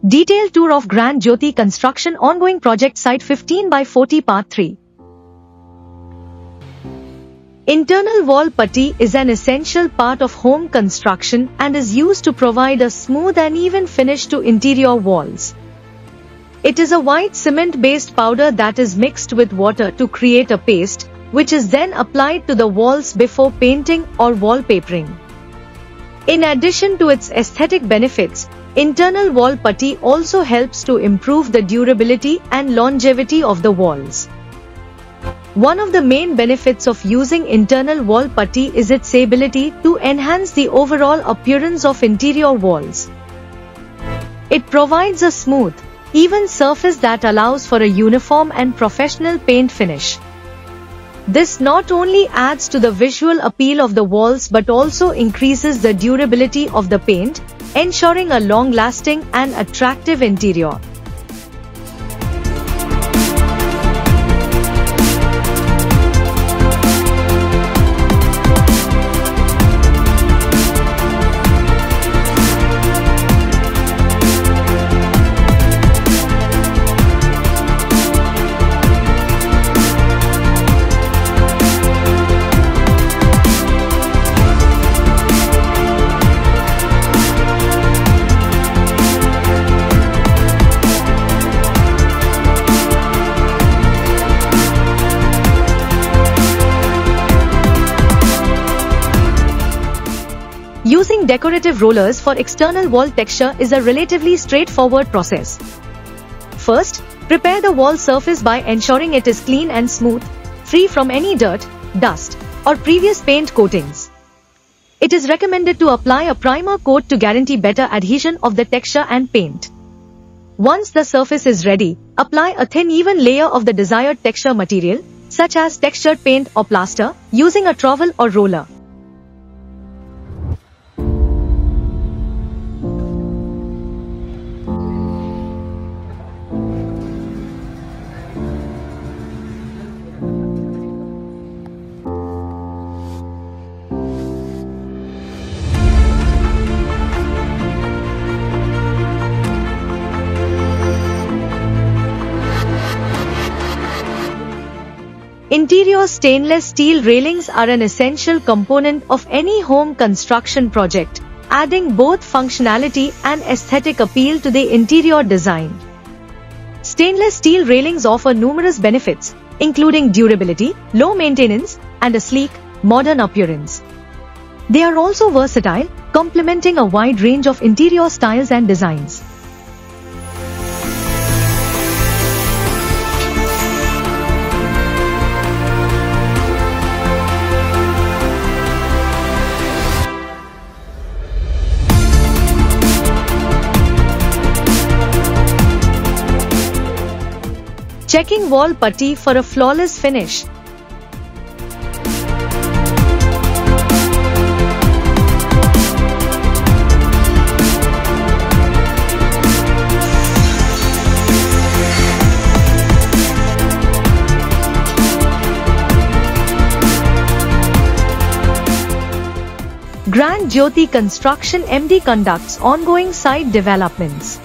Detailed tour of Grand Jyothi Construction ongoing project site 15 by 40 part 3. Internal wall putty is an essential part of home construction and is used to provide a smooth and even finish to interior walls. It is a white cement-based powder that is mixed with water to create a paste, which is then applied to the walls before painting or wallpapering. In addition to its aesthetic benefits, internal wall putty also helps to improve the durability and longevity of the walls. One of the main benefits of using internal wall putty is its ability to enhance the overall appearance of interior walls. It provides a smooth, even surface that allows for a uniform and professional paint finish. This not only adds to the visual appeal of the walls but also increases the durability of the paint, ensuring a long-lasting and attractive interior. Using decorative rollers for external wall texture is a relatively straightforward process. First, prepare the wall surface by ensuring it is clean and smooth, free from any dirt, dust, or previous paint coatings. It is recommended to apply a primer coat to guarantee better adhesion of the texture and paint. Once the surface is ready, apply a thin even layer of the desired texture material, such as textured paint or plaster, using a trowel or roller. Interior stainless steel railings are an essential component of any home construction project, adding both functionality and aesthetic appeal to the interior design. Stainless steel railings offer numerous benefits, including durability, low maintenance, and a sleek, modern appearance. They are also versatile, complementing a wide range of interior styles and designs. Checking wall putty for a flawless finish. Grand Jyothi Construction MD conducts ongoing site developments.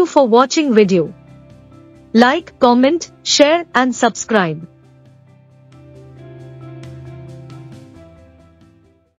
for watching video. Like, comment, share and subscribe.